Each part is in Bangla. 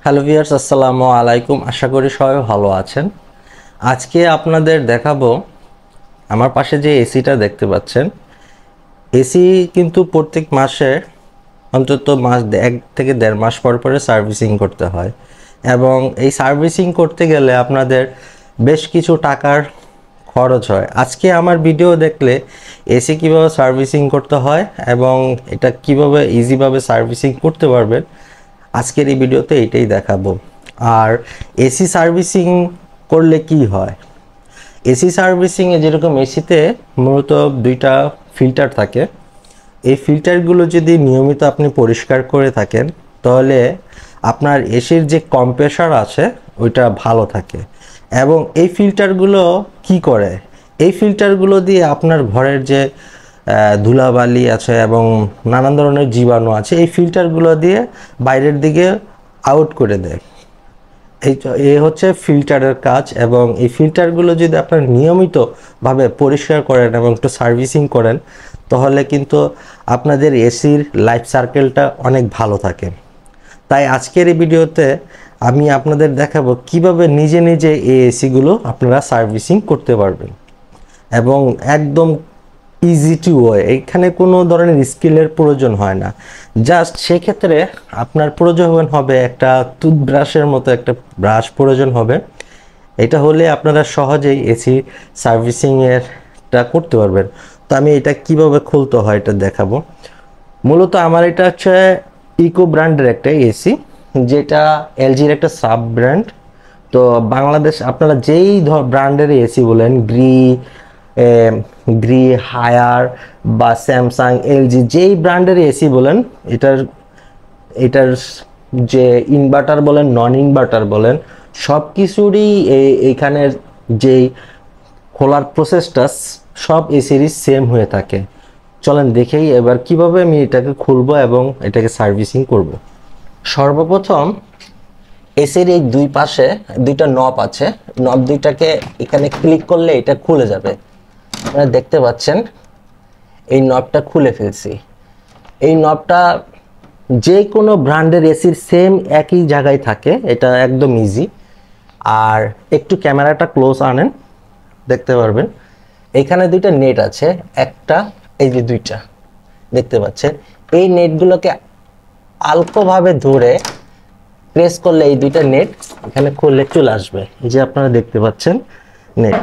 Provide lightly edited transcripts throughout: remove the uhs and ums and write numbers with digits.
হ্যালো ভিউয়ার্স, আসসালামু আলাইকুম। আশা করি সবাই ভালো আছেন। আজকে আপনাদের দেখাবো আমার পাশে যে এসিটা দেখতে পাচ্ছেন। এসি কিন্তু প্রত্যেক মাসে অন্তত এক থেকে দেড় মাস পর পরে সার্ভিসিং করতে হয়, এবং এই সার্ভিসিং করতে গেলে আপনাদের বেশ কিছু টাকার খরচ হয়। আজকে আমার ভিডিও দেখলে এসি কিভাবে সার্ভিসিং করতে হয় এবং এটা কিভাবে ইজিভাবে সার্ভিসিং করতে পারবেন, আজকের এই ভিডিওতে এটাই দেখাবো। আর এসি সার্ভিসিং করলে কি হয়, এসি সার্ভিসিংয়ে যেরকম এসিতে মূলত দুইটা ফিল্টার থাকে, এই ফিল্টারগুলো যদি নিয়মিত আপনি পরিষ্কার করে থাকেন তাহলে আপনার এসির যে কম্প্রেসার আছে ওইটা ভালো থাকে। এবং এই ফিল্টারগুলো কি করে, এই ফিল্টারগুলো দিয়ে আপনার ঘরের যে ধুলাবালি আছে এবং নানান ধরনের জীবাণু আছে এই ফিল্টারগুলো দিয়ে বাইরের দিকে আউট করে দেয়। এই হচ্ছে ফিল্টারের কাজ। এবং এই ফিল্টারগুলো যদি আপনারা নিয়মিতভাবে পরিষ্কার করেন এবং একটু সার্ভিসিং করেন তাহলে কিন্তু আপনাদের এসির লাইফ সার্কেলটা অনেক ভালো থাকে। তাই আজকের এই ভিডিওতে আমি আপনাদের দেখাবো কিভাবে নিজে নিজে এই এসিগুলো আপনারা সার্ভিসিং করতে পারবেন, এবং একদম ইজি টু ওয়ে। এখানে কোনো ধরনের স্কিলের প্রয়োজন হয় না। জাস্ট সেক্ষেত্রে আপনার প্রয়োজন হবে একটা টুথব্রাশের মতো একটা ব্রাশ প্রয়োজন হবে। এটা হলে আপনারা সহজেই এসি সার্ভিসিংয়েরটা করতে পারবেন। তো আমি এটা কিভাবে খুলতে হয় এটা দেখাবো। মূলত আমার এটা হচ্ছে ইকো ব্র্যান্ডের একটা এসি, যেটা এলজির একটা সাব ব্র্যান্ড। তো বাংলাদেশ আপনারা যেই ব্র্যান্ডের এসি বলেন, গ্রি হায়ার বা স্যামসাং, এলজি, যেই ব্র্যান্ডের এসি বলেন, এটার এটার যে ইনভার্টার বলেন, নন ইনভার্টার বলেন, সব কিছুরই এইখানের যেই খোলার প্রসেসটা সব এসিরই সেম হয়ে থাকে। চলেন দেখেই এবার কিভাবে আমি এটাকে খুলবো এবং এটাকে সার্ভিসিং করব। সর্বপ্রথম এসির এই দুই পাশে দুইটা নব আছে, নব দুইটাকে এখানে ক্লিক করলে এটা খুলে যাবে। আপনারা দেখতে পাচ্ছেন এই নবটা খুলে ফেলছি। এই নবটা যে কোনো ব্র্যান্ডের এসির সেম একই জায়গায় থাকে, এটা একদম ইজি। আর একটু ক্যামেরাটা ক্লোজ আনেন, দেখতে পারবেন এখানে দুইটা নেট আছে, একটা এই যে দুইটা দেখতে পাচ্ছেন। এই নেটগুলোকে অল্পভাবে ধরে প্রেস করলে এই দুইটা নেট এখানে খুললে চলে আসবে। এই যে আপনারা দেখতে পাচ্ছেন নেট।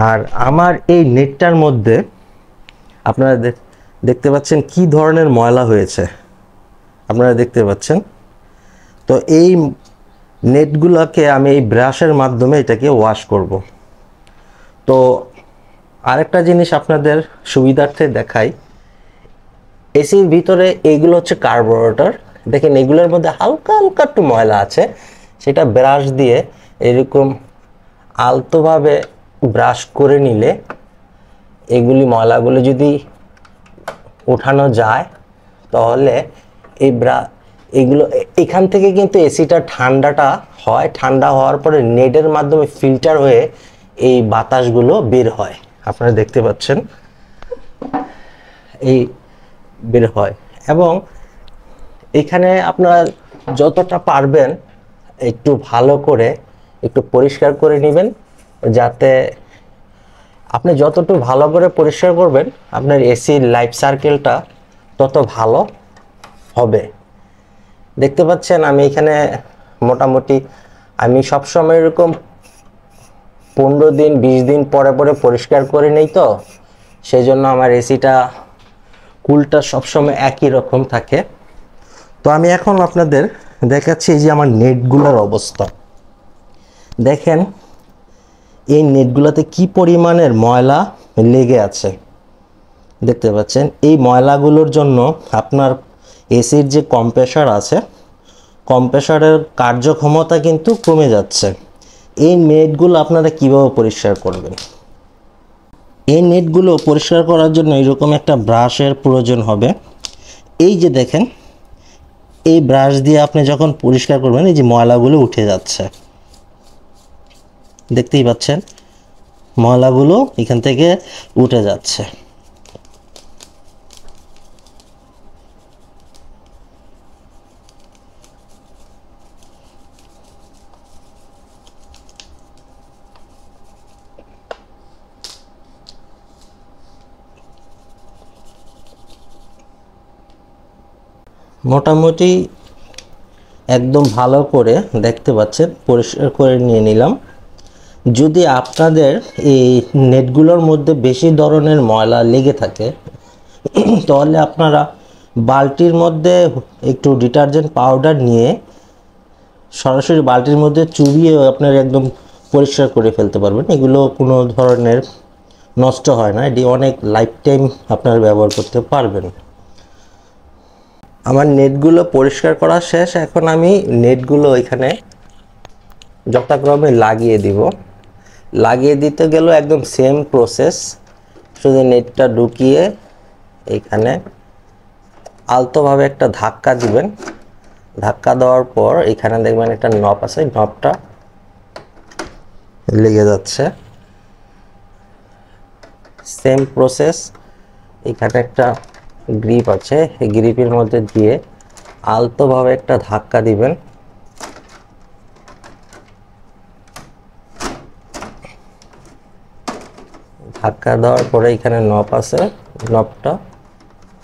আর আমার এই নেটটার মধ্যে আপনারা দেখতে পাচ্ছেন কি ধরনের ময়লা হয়েছে, আপনারা দেখতে পাচ্ছেন। তো এই নেটগুলোকে আমি এই ব্রাশের মাধ্যমে এটাকে ওয়াশ করব। তো আরেকটা জিনিস আপনাদের সুবিধার্থে দেখাই, এসির ভিতরে এইগুলো হচ্ছে কার্বোরেটর। দেখেন এগুলোর মধ্যে হালকা হালকা একটু ময়লা আছে, সেটা ব্রাশ দিয়ে এরকম আলতোভাবে ব্রাশ করে নিলে এগুলি ময়লাগুলো যদি ওঠানো যায় তাহলে এগুলো এখান থেকে কিন্তু এসিটা ঠান্ডাটা হয়, ঠান্ডা হওয়ার পরে নেটের মাধ্যমে ফিল্টার হয়ে এই বাতাসগুলো বের হয়। আপনারা দেখতে পাচ্ছেন এই বের হয়। এবং এখানে আপনারা যতটা পারবেন একটু ভালো করে একটু পরিষ্কার করে নেবেন, যাতে আপনি যতটুকু ভালো করে পরিষ্কার করবেন আপনার এসির লাইফ সার্কেলটা তত ভালো হবে। দেখতে পাচ্ছেন আমি এখানে মোটামুটি আমি সবসময় এরকম 15 দিন 20 দিন পরে পরে পরিষ্কার করে নেই, তো সেই জন্য আমার এসিটা কুলটা সবসময় একই রকম থাকে। তো আমি এখন আপনাদের দেখাচ্ছি এই যে আমার নেটগুলোর অবস্থা। দেখেন এই নেটগুলোতে কি পরিমাণের ময়লা লেগে আছে, দেখতে পাচ্ছেন। এই ময়লাগুলোর জন্য আপনার এসির যে কম্প্রেসার আছে, কম্প্রেসারের কার্যক্ষমতা কিন্তু কমে যাচ্ছে। এই নেটগুলো আপনারা কিভাবে পরিষ্কার করবেন, এই নেটগুলো পরিষ্কার করার জন্য এরকম একটা ব্রাশের প্রয়োজন হবে। এই যে দেখেন এই ব্রাশ দিয়ে আপনি যখন পরিষ্কার করবেন এই যে ময়লাগুলো উঠে যাচ্ছে, দেখতেই পাচ্ছেন ময়লাগুলো এখান থেকে উঠে যাচ্ছে। মোটামুটি একদম ভালো করে দেখতে পাচ্ছেন পরিষ্কার করে নিয়ে নিলাম। যদি আপনাদের এই নেটগুলোর মধ্যে বেশি ধরনের ময়লা লেগে থাকে তাহলে আপনারা বালতির মধ্যে একটু ডিটারজেন্ট পাউডার নিয়ে সরাসরি বালতির মধ্যে চুবিয়ে আপনারা একদম পরিষ্কার করে ফেলতে পারবেন। এগুলো কোনো ধরনের নষ্ট হয় না, এটি অনেক লাইফ টাইম আপনারা ব্যবহার করতে পারবেন। আমার নেটগুলো পরিষ্কার করা শেষ। এখন আমি নেটগুলো এখানে যথাক্রমে লাগিয়ে দিব। লাগিয়ে দিতে গেলেও একদম সেম প্রসেস, শুধু নেটটা ঢুকিয়ে এখানে আলতোভাবে একটা ধাক্কা দিবেন। ধাক্কা দেওয়ার পর এখানে দেখবেন একটা নব আছে, নবটা লেগে যাচ্ছে। সেম প্রসেস, এখানে একটা গ্রিপ আছে, এই গ্রিপের মধ্যে দিয়ে আলতোভাবে একটা ধাক্কা দিবেন। ধাক্কা দেওয়ার পরে এখানে নব আছে, নবটা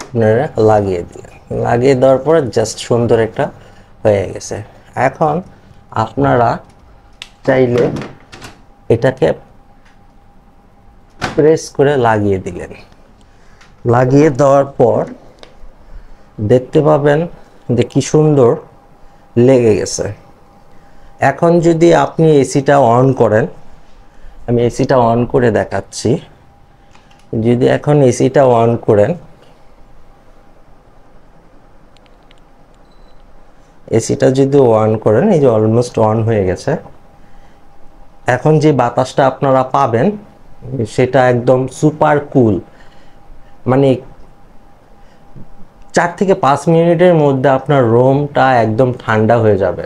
আপনারা লাগিয়ে দিলেন। লাগিয়ে দেওয়ার পরে জাস্ট সুন্দর একটা হয়ে গেছে। এখন আপনারা চাইলে এটাকে প্রেস করে লাগিয়ে দিলেন। লাগিয়ে দেওয়ার পর দেখতে পাবেন যে কি সুন্দর লেগে গেছে। এখন যদি আপনি এসিটা অন করেন, আমি এসিটা অন করে দেখাচ্ছি। যদি এখন এসিটা অন করেন, এসিটা যদি অন করেন, এই যে অলমোস্ট অন হয়ে গেছে। এখন যে বাতাসটা আপনারা পাবেন সেটা একদম সুপার কুল, মানে 4 থেকে 5 মিনিটের মধ্যে আপনার রুমটা একদম ঠান্ডা হয়ে যাবে।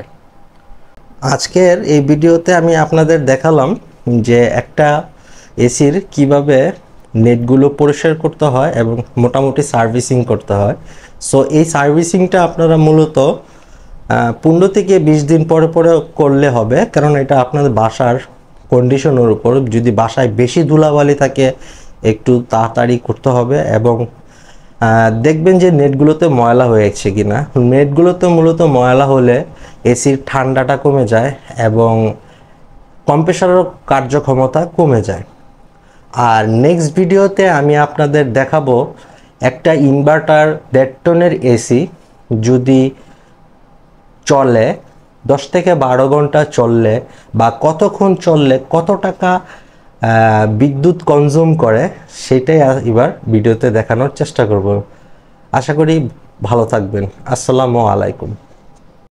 আজকের এই ভিডিওতে আমি আপনাদের দেখালাম যে একটা এসির কিভাবে নেটগুলো পরিষ্কার করতে হয় এবং মোটামুটি সার্ভিসিং করতে হয়। সো এই সার্ভিসিংটা আপনারা মূলত 15 থেকে 20 দিন পরে পরে করলে হবে, কারণ এটা আপনাদের বাসার কন্ডিশনের উপর। যদি বাসায় বেশি ধুলাবালি থাকে একটু তাড়াতাড়ি করতে হবে, এবং দেখবেন যে নেটগুলোতে ময়লা হয়েছে কিনা। নেটগুলোতে মূলত ময়লা হলে এসির ঠান্ডাটা কমে যায় এবং কম্প্রেসারের কার্যক্ষমতা কমে যায়। আর নেক্সট ভিডিওতে আমি আপনাদের দেখাবো একটা ইনভার্টার 1.5 টনের এসি যদি চলে 10 থেকে 12 ঘন্টা চললে বা কতক্ষণ চললে কত টাকা বিদ্যুৎ কনজিউম করে, সেটাই এবার ভিডিওতে দেখানোর চেষ্টা করব। আশা করি ভালো থাকবেন। আসসালামু আলাইকুম।